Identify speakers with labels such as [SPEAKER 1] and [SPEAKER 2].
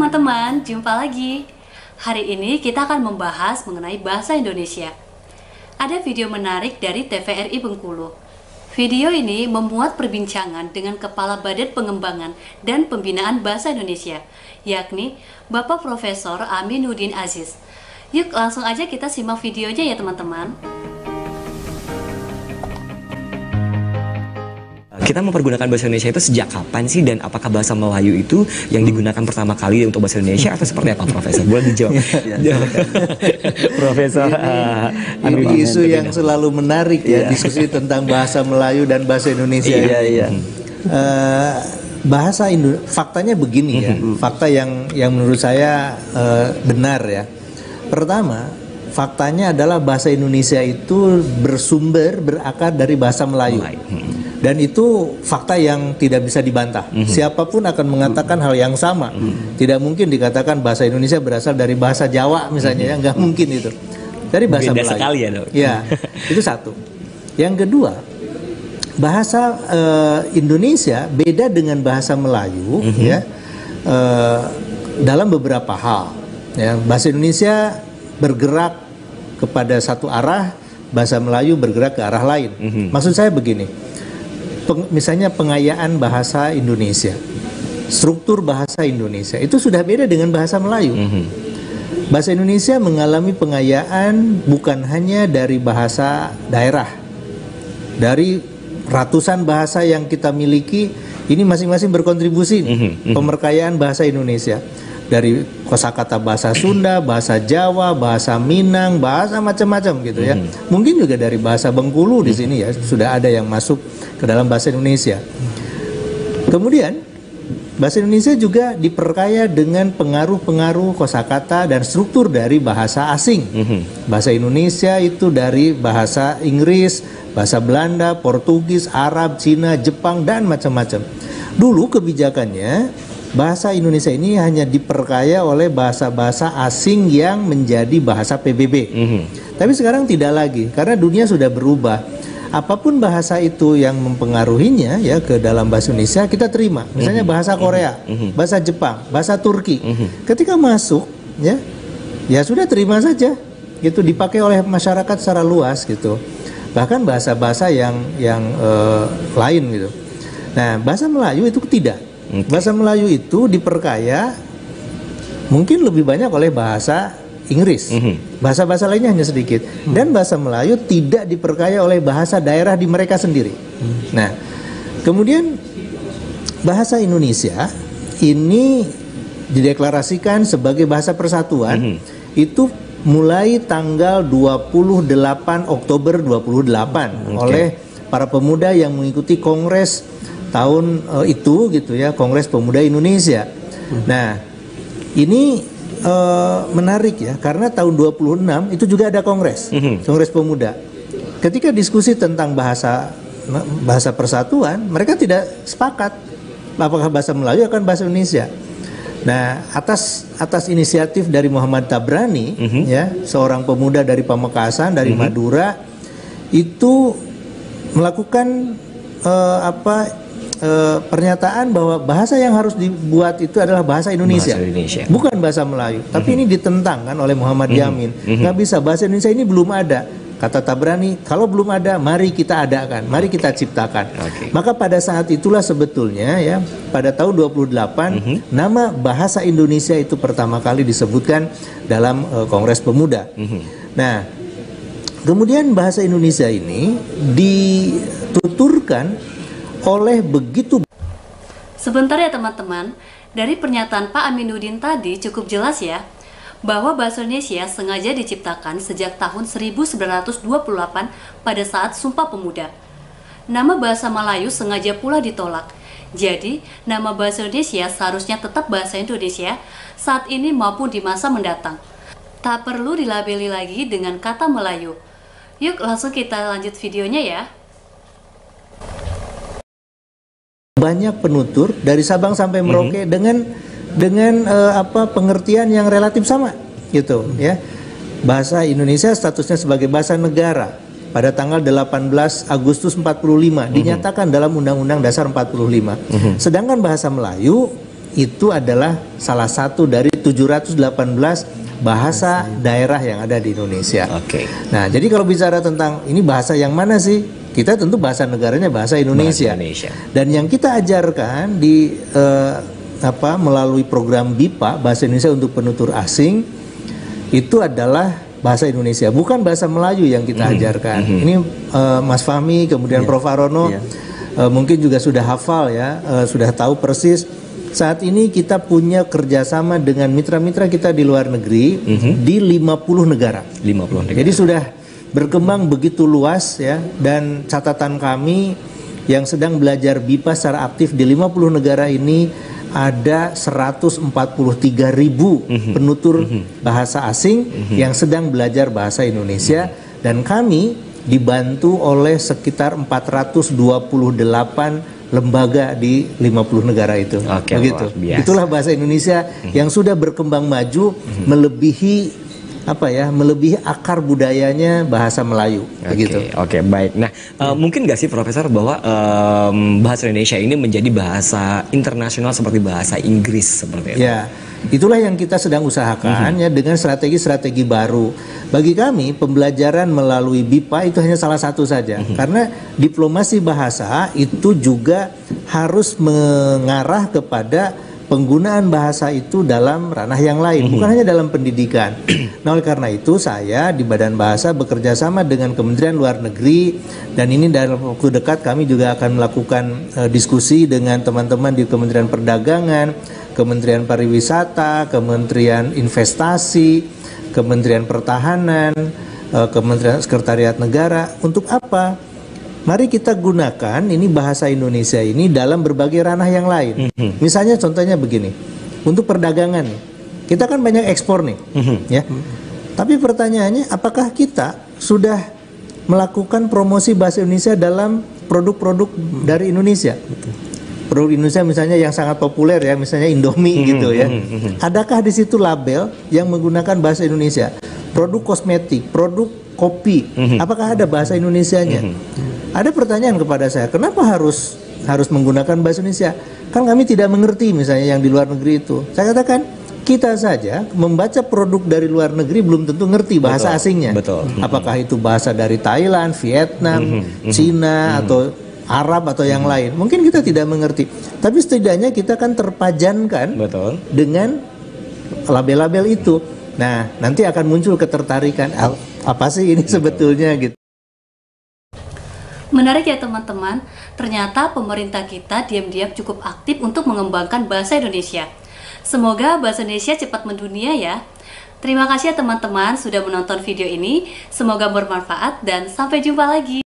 [SPEAKER 1] teman-teman, jumpa lagi. Hari ini kita akan membahas mengenai bahasa Indonesia. Ada video menarik dari TVRI Bengkulu. Video ini memuat perbincangan dengan Kepala Badan Pengembangan dan Pembinaan Bahasa Indonesia, yakni Bapak Profesor Aminuddin Aziz. Yuk langsung aja kita simak videonya ya teman-teman.
[SPEAKER 2] Kita mempergunakan bahasa Indonesia itu sejak kapan sih, dan apakah bahasa Melayu itu yang digunakan pertama kali untuk bahasa Indonesia atau seperti apa, Profesor? Boleh dijawab. Profesor.
[SPEAKER 3] Ini isu yang selalu menarik ya, diskusi tentang bahasa Melayu dan bahasa Indonesia. Faktanya begini ya, fakta yang menurut saya benar ya. Pertama, faktanya adalah bahasa Indonesia itu berakar dari bahasa Melayu. Dan itu fakta yang tidak bisa dibantah. Siapapun akan mengatakan hal yang sama. Tidak mungkin dikatakan bahasa Indonesia berasal dari bahasa Jawa misalnya, ya nggak mungkin itu. Dari bahasa
[SPEAKER 2] beda
[SPEAKER 3] Melayu.
[SPEAKER 2] Sekali ya, Dok.
[SPEAKER 3] Ya, itu satu. Yang kedua, bahasa Indonesia beda dengan bahasa Melayu ya dalam beberapa hal. Ya, bahasa Indonesia bergerak kepada satu arah, bahasa Melayu bergerak ke arah lain. Maksud saya begini. Misalnya pengayaan bahasa Indonesia, struktur bahasa Indonesia itu sudah beda dengan bahasa Melayu. Bahasa Indonesia mengalami pengayaan bukan hanya dari bahasa daerah, dari ratusan bahasa yang kita miliki, ini masing-masing berkontribusi pemerkayaan bahasa Indonesia. Dari kosakata bahasa Sunda, bahasa Jawa, bahasa Minang, bahasa macam-macam gitu ya. Mungkin juga dari bahasa Bengkulu di sini ya sudah ada yang masuk ke dalam bahasa Indonesia. Kemudian bahasa Indonesia juga diperkaya dengan pengaruh-pengaruh kosakata dan struktur dari bahasa asing. Bahasa Indonesia itu dari bahasa Inggris, bahasa Belanda, Portugis, Arab, Cina, Jepang dan macam-macam. Dulu kebijakannya bahasa Indonesia ini hanya diperkaya oleh bahasa-bahasa asing yang menjadi bahasa PBB. Tapi sekarang tidak lagi, karena dunia sudah berubah. Apapun bahasa itu yang mempengaruhinya ya ke dalam bahasa Indonesia kita terima. Misalnya bahasa Korea, bahasa Jepang, bahasa Turki. Ketika masuk ya sudah terima saja. Gitu dipakai oleh masyarakat secara luas gitu. Bahkan bahasa-bahasa yang lain gitu. Nah, bahasa Melayu itu tidak. Bahasa Melayu itu diperkaya mungkin lebih banyak oleh bahasa Inggris. Bahasa-bahasa lainnya hanya sedikit. Dan bahasa Melayu tidak diperkaya oleh bahasa daerah di mereka sendiri. Nah, kemudian bahasa Indonesia ini dideklarasikan sebagai bahasa persatuan itu mulai tanggal 28 Oktober 28 oleh para pemuda yang mengikuti Kongres tahun itu gitu ya, Kongres Pemuda Indonesia. Nah, ini menarik ya, karena tahun 26 itu juga ada kongres, Kongres Pemuda. Ketika diskusi tentang bahasa persatuan, mereka tidak sepakat apakah bahasa Melayu akan bahasa Indonesia. Nah, atas inisiatif dari Muhammad Tabrani, ya, seorang pemuda dari Pamekasan, dari Madura, itu melakukan pernyataan bahwa bahasa yang harus dibuat itu adalah bahasa Indonesia. Bukan bahasa Melayu. Tapi ini ditentang kan oleh Muhammad Yamin. Nggak bisa, bahasa Indonesia ini belum ada. Kata Tabrani, kalau belum ada, mari kita adakan, mari kita ciptakan. Maka pada saat itulah sebetulnya ya, pada tahun 28 nama bahasa Indonesia itu pertama kali disebutkan dalam Kongres Pemuda. Nah, kemudian bahasa Indonesia ini dituturkan oleh begitu.
[SPEAKER 1] Sebentar ya teman-teman, dari pernyataan Pak Aminuddin tadi cukup jelas ya, bahwa bahasa Indonesia sengaja diciptakan sejak tahun 1928 pada saat Sumpah Pemuda. Nama bahasa Melayu sengaja pula ditolak. Jadi, nama bahasa Indonesia seharusnya tetap bahasa Indonesia saat ini maupun di masa mendatang. Tak perlu dilabeli lagi dengan kata Melayu. Yuk langsung kita lanjut videonya ya.
[SPEAKER 3] Banyak penutur dari Sabang sampai Merauke dengan pengertian yang relatif sama gitu ya. Bahasa Indonesia statusnya sebagai bahasa negara pada tanggal 18 Agustus 45 dinyatakan dalam Undang-Undang Dasar 45. Sedangkan bahasa Melayu itu adalah salah satu dari 718 bahasa daerah yang ada di Indonesia.
[SPEAKER 2] Oke.
[SPEAKER 3] Nah, jadi kalau bicara tentang ini bahasa yang mana sih? Kita tentu bahasa negaranya bahasa Indonesia. Dan yang kita ajarkan di melalui program BIPA, Bahasa Indonesia untuk Penutur Asing, itu adalah bahasa Indonesia, bukan bahasa Melayu yang kita ajarkan. Ini Mas Fahmi, kemudian Prof. Arono mungkin juga sudah hafal ya, sudah tahu persis. Saat ini kita punya kerjasama dengan mitra-mitra kita di luar negeri di 50 negara.
[SPEAKER 2] 50 negara.
[SPEAKER 3] Jadi sudah berkembang begitu luas ya, dan catatan kami yang sedang belajar BIPA secara aktif di 50 negara ini ada 143.000 penutur bahasa asing yang sedang belajar bahasa Indonesia, dan kami dibantu oleh sekitar 428 lembaga di 50 negara itu.
[SPEAKER 2] Oke,
[SPEAKER 3] begitu. Itulah bahasa Indonesia yang sudah berkembang maju melebihi melebihi akar budayanya bahasa Melayu. Begitu.
[SPEAKER 2] Oke, baik. Nah, mungkin nggak sih Profesor bahwa bahasa Indonesia ini menjadi bahasa internasional seperti bahasa Inggris seperti itu?
[SPEAKER 3] Ya, itulah yang kita sedang usahakan ya, dengan strategi-strategi baru. Bagi kami pembelajaran melalui BIPA itu hanya salah satu saja, karena diplomasi bahasa itu juga harus mengarah kepada penggunaan bahasa itu dalam ranah yang lain, bukan hanya dalam pendidikan. Nah, oleh karena itu saya di Badan Bahasa bekerja sama dengan Kementerian Luar Negeri, dan ini dalam waktu dekat kami juga akan melakukan diskusi dengan teman-teman di Kementerian Perdagangan, Kementerian Pariwisata, Kementerian Investasi, Kementerian Pertahanan, Kementerian Sekretariat Negara. Untuk apa? Mari kita gunakan ini bahasa Indonesia ini dalam berbagai ranah yang lain. Misalnya contohnya begini, untuk perdagangan, kita kan banyak ekspor nih, ya. Tapi pertanyaannya, apakah kita sudah melakukan promosi bahasa Indonesia dalam produk-produk dari Indonesia? Produk Indonesia misalnya yang sangat populer ya, misalnya Indomie gitu ya. Adakah di situ label yang menggunakan bahasa Indonesia? Produk kosmetik, produk kopi, apakah ada bahasa Indonesianya? Ada pertanyaan kepada saya, kenapa harus menggunakan bahasa Indonesia? Kan kami tidak mengerti misalnya yang di luar negeri itu. Saya katakan, kita saja membaca produk dari luar negeri belum tentu ngerti bahasa asingnya. Apakah itu bahasa dari Thailand, Vietnam, Cina, atau Arab atau yang lain. Mungkin kita tidak mengerti. Tapi setidaknya kita kan terpajankan dengan label-label itu. Nah, nanti akan muncul ketertarikan. Apa sih ini sebetulnya gitu.
[SPEAKER 1] Menarik ya teman-teman, ternyata pemerintah kita diam-diam cukup aktif untuk mengembangkan bahasa Indonesia. Semoga bahasa Indonesia cepat mendunia ya. Terima kasih ya teman-teman sudah menonton video ini, semoga bermanfaat dan sampai jumpa lagi.